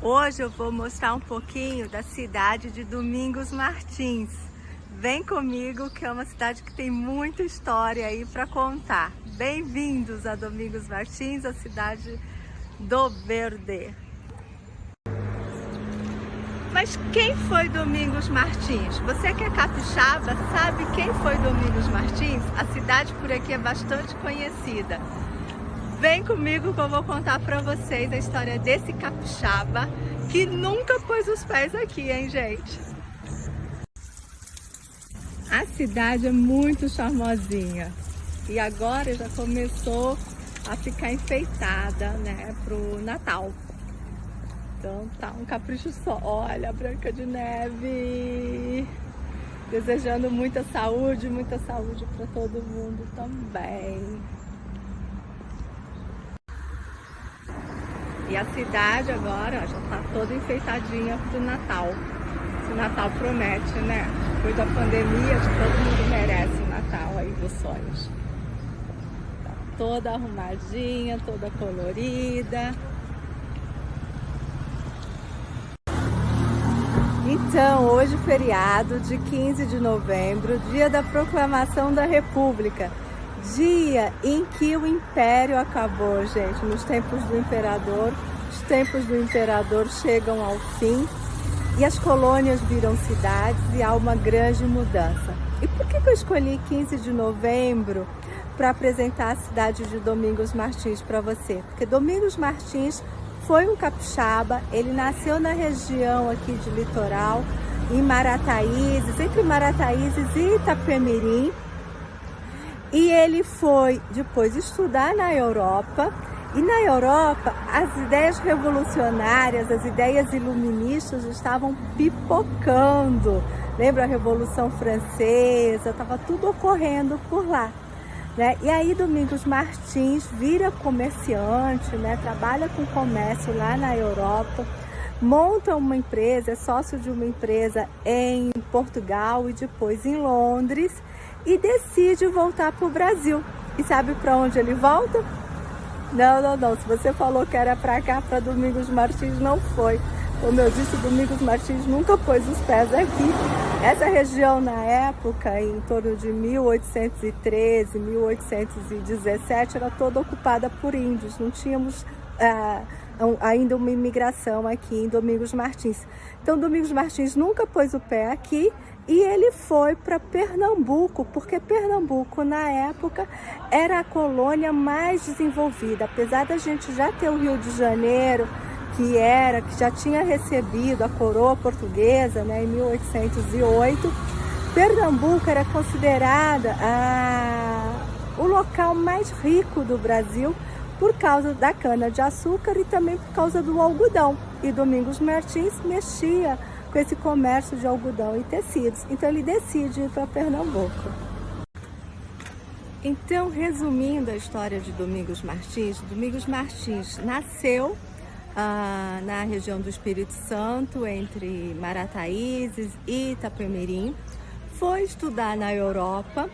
Hoje eu vou mostrar um pouquinho da cidade de Domingos Martins. Vem comigo que é uma cidade que tem muita história aí para contar. Bem-vindos a Domingos Martins, a cidade do verde. Mas quem foi Domingos Martins? Você que é capixaba sabe quem foi Domingos Martins? A cidade por aqui é bastante conhecida. Vem comigo que eu vou contar para vocês a história desse capixaba que nunca pôs os pés aqui, hein, gente? A cidade é muito charmosinha e agora já começou a ficar enfeitada, né, pro Natal. Então tá um capricho só. Olha a Branca de Neve! Desejando muita saúde para todo mundo também. E a cidade agora ó, já tá toda enfeitadinha pro Natal. O Natal promete, né? Depois da pandemia, acho que todo mundo merece o Natal aí dos sonhos. Tá toda arrumadinha, toda colorida. Então, hoje feriado de 15 de novembro, dia da proclamação da República. Dia em que o Império acabou, gente, nos tempos do Imperador. Os tempos do Imperador chegam ao fim e as colônias viram cidades e há uma grande mudança. E por que eu escolhi 15 de novembro para apresentar a cidade de Domingos Martins para você? Porque Domingos Martins foi um capixaba, ele nasceu na região aqui de litoral, em Marataízes, entre Marataízes e Itapemirim. E ele foi depois estudar na Europa, e na Europa as ideias revolucionárias, as ideias iluministas estavam pipocando. Lembra a Revolução Francesa? Estava tudo ocorrendo por lá, né? E aí Domingos Martins vira comerciante, né? Trabalha com comércio lá na Europa, monta uma empresa, é sócio de uma empresa em Portugal e depois em Londres, e decide voltar para o Brasil. E sabe para onde ele volta? Não. Se você falou que era para cá, para Domingos Martins, não foi. Como eu disse, Domingos Martins nunca pôs os pés aqui. Essa região, na época, em torno de 1813, 1817, era toda ocupada por índios. Não tínhamos ainda uma imigração aqui em Domingos Martins. Então, Domingos Martins nunca pôs o pé aqui e ele foi para Pernambuco, porque Pernambuco, na época, era a colônia mais desenvolvida. Apesar da gente já ter o Rio de Janeiro, que já tinha recebido a coroa portuguesa, né, em 1808, Pernambuco era considerada o local mais rico do Brasil por causa da cana-de-açúcar e também por causa do algodão. E Domingos Martins mexia com esse comércio de algodão e tecidos. Então ele decide ir para Pernambuco. Então, resumindo a história de Domingos Martins nasceu na região do Espírito Santo, entre Marataízes e Itapemirim, foi estudar na Europa,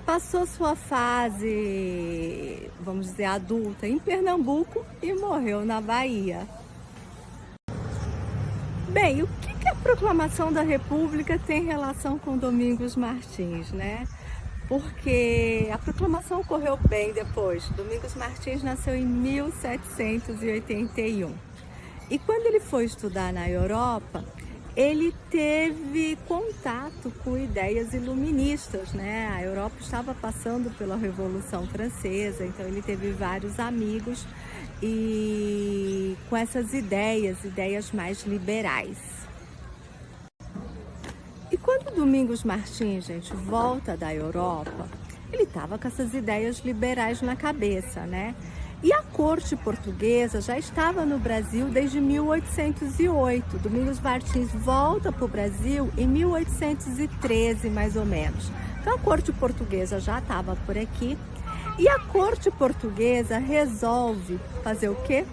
passou sua fase, vamos dizer, adulta em Pernambuco e morreu na Bahia. Bem, o que a proclamação da República tem relação com Domingos Martins, né? Porque a proclamação ocorreu bem depois. Domingos Martins nasceu em 1781. E quando ele foi estudar na Europa, ele teve contato com ideias iluministas, né? A Europa estava passando pela Revolução Francesa, então ele teve vários amigos e com essas ideias mais liberais. E quando Domingos Martins, gente, volta da Europa, ele estava com essas ideias liberais na cabeça, né? E a corte portuguesa já estava no Brasil desde 1808. Domingos Martins volta para o Brasil em 1813, mais ou menos. Então a corte portuguesa já estava por aqui. E a corte portuguesa resolve fazer o quê?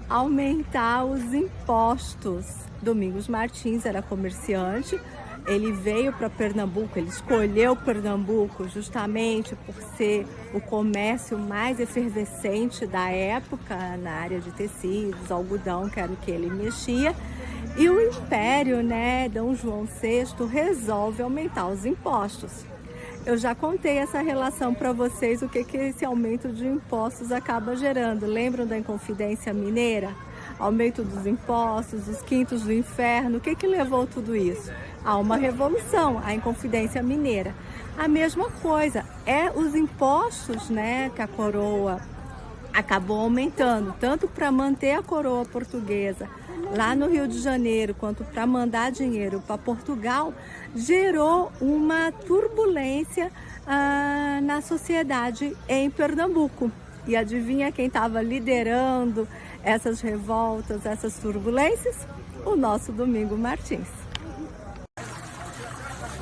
Aumentar os impostos. Domingos Martins era comerciante ele veio para Pernambuco, ele escolheu Pernambuco justamente por ser o comércio mais efervescente da época na área de tecidos, algodão, que era o que ele mexia. E o Império, né, Dom João VI, resolve aumentar os impostos. Eu já contei essa relação para vocês, o que esse aumento de impostos acaba gerando. Lembram da Inconfidência Mineira? Aumento dos impostos, os quintos do inferno. O que levou tudo isso? A uma revolução, a Inconfidência Mineira. A mesma coisa, os impostos, né, que a coroa acabou aumentando, tanto para manter a coroa portuguesa lá no Rio de Janeiro, quanto para mandar dinheiro para Portugal, gerou uma turbulência na sociedade em Pernambuco. E adivinha quem estava liderando essas revoltas, essas turbulências? O nosso Domingos Martins.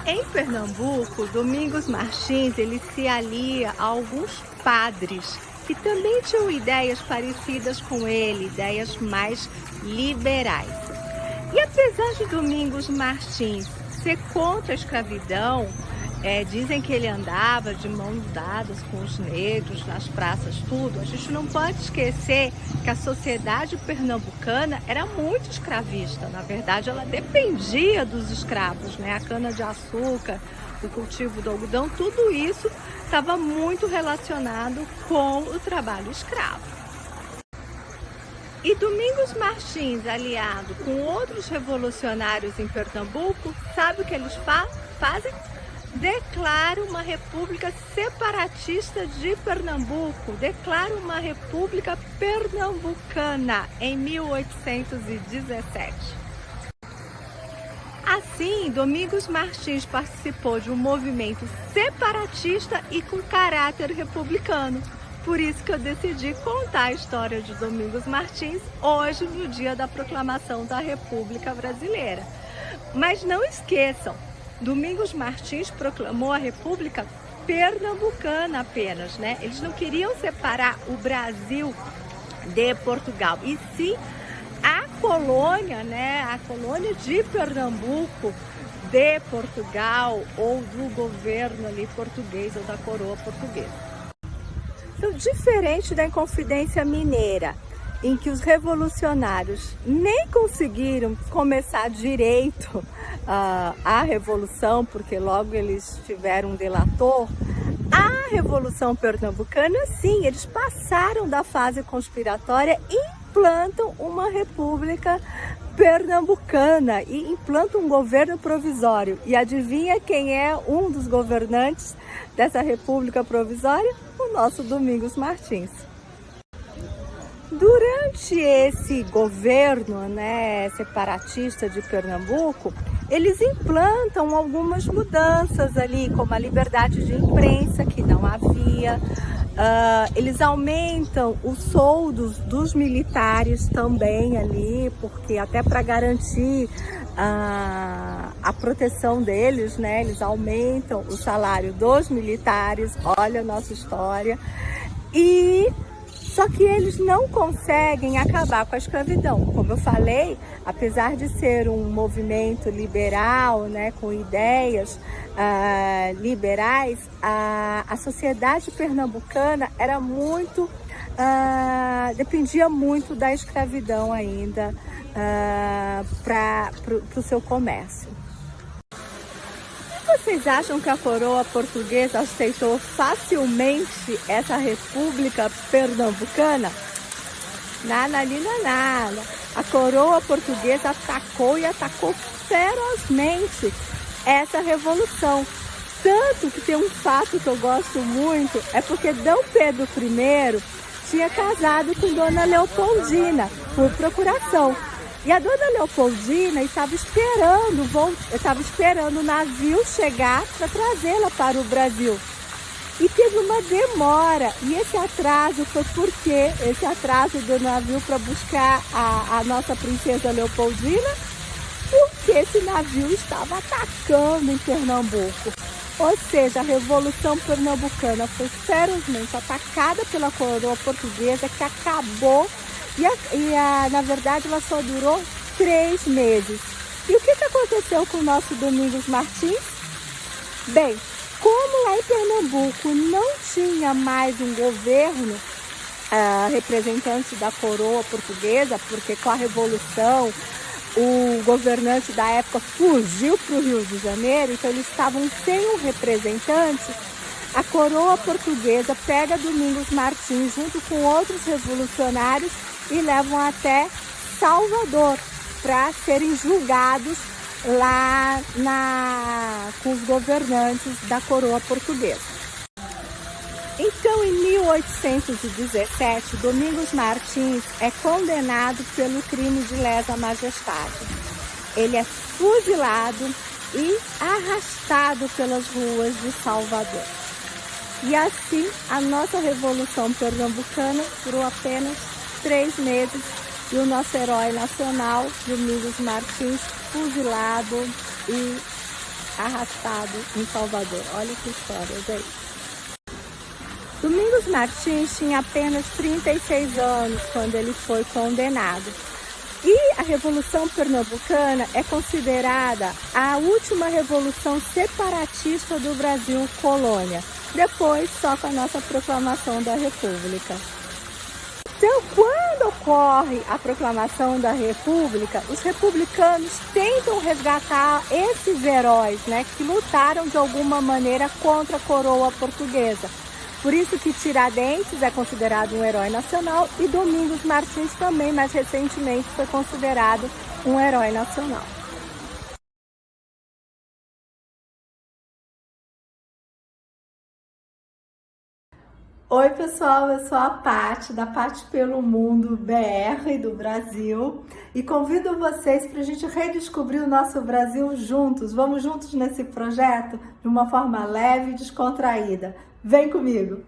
Em Pernambuco, Domingos Martins ele se alia a alguns padres que também tinham ideias parecidas com ele, ideias mais liberais. E apesar de Domingos Martins ser contra a escravidão, dizem que ele andava de mãos dadas com os negros nas praças, tudo. A gente não pode esquecer que a sociedade pernambucana era muito escravista. Na verdade, ela dependia dos escravos, né? A cana-de-açúcar, o cultivo do algodão, tudo isso estava muito relacionado com o trabalho escravo. E Domingos Martins, aliado com outros revolucionários em Pernambuco, sabe o que eles fazem? Declara uma república separatista de Pernambuco, declara uma república pernambucana em 1817. Assim, Domingos Martins participou de um movimento separatista e com caráter republicano. Por isso que eu decidi contar a história de Domingos Martins hoje, no dia da proclamação da República Brasileira. Mas não esqueçam, Domingos Martins proclamou a República Pernambucana apenas, né? Eles não queriam separar o Brasil de Portugal, e sim a colônia, né? A colônia de Pernambuco de Portugal, ou do governo ali português, ou da coroa portuguesa. Então, diferente da Inconfidência Mineira, em que os revolucionários nem conseguiram começar direito a revolução, porque logo eles tiveram um delator, a Revolução Pernambucana, sim, eles passaram da fase conspiratória e implantam uma república pernambucana e implantam um governo provisório. E adivinha quem é um dos governantes dessa república provisória? O nosso Domingos Martins. Durante esse governo, né, separatista de Pernambuco, eles implantam algumas mudanças ali, como a liberdade de imprensa, que não havia. Eles aumentam os soldos dos militares também ali, porque até para garantir a proteção deles, né, eles aumentam o salário dos militares. Olha a nossa história. Só que eles não conseguem acabar com a escravidão. Como eu falei, apesar de ser um movimento liberal, né, com ideias liberais, a sociedade pernambucana era muito, dependia muito da escravidão ainda para o seu comércio. Vocês acham que a coroa portuguesa aceitou facilmente essa república pernambucana? Nada. A coroa portuguesa atacou e atacou ferozmente essa revolução. Tanto que tem um fato que eu gosto muito, é porque Dom Pedro I tinha casado com Dona Leopoldina por procuração. E a Dona Leopoldina estava esperando o navio chegar para trazê-la para o Brasil. E teve uma demora. E esse atraso foi porque esse atraso do navio para buscar a nossa princesa Leopoldina, porque esse navio estava atacando em Pernambuco. Ou seja, a Revolução Pernambucana foi ferozmente atacada pela coroa portuguesa, que acabou. Na verdade, ela só durou 3 meses. E o que aconteceu com o nosso Domingos Martins? Bem, como lá em Pernambuco não tinha mais um governo representante da coroa portuguesa, porque com a Revolução o governante da época fugiu para o Rio de Janeiro, então eles estavam sem um representante. A coroa portuguesa pega Domingos Martins junto com outros revolucionários e levam até Salvador para serem julgados lá com os governantes da coroa portuguesa. Então, em 1817, Domingos Martins é condenado pelo crime de lesa majestade. Ele é fuzilado e arrastado pelas ruas de Salvador. E assim, a nossa Revolução Pernambucana durou apenas 3 meses e o nosso herói nacional, Domingos Martins, fuzilado e arrastado em Salvador. Olha que história, gente. Domingos Martins tinha apenas 36 anos quando ele foi condenado. E a Revolução Pernambucana é considerada a última revolução separatista do Brasil colônia. Depois, só com a nossa proclamação da República. Então, quando ocorre a proclamação da República, os republicanos tentam resgatar esses heróis, né, que lutaram de alguma maneira contra a coroa portuguesa. Por isso que Tiradentes é considerado um herói nacional e Domingos Martins também, mais recentemente, foi considerado um herói nacional. Oi pessoal, eu sou a Paty, da Paty pelo Mundo BR do Brasil, e convido vocês para a gente redescobrir o nosso Brasil juntos. Vamos juntos nesse projeto de uma forma leve e descontraída. Vem comigo!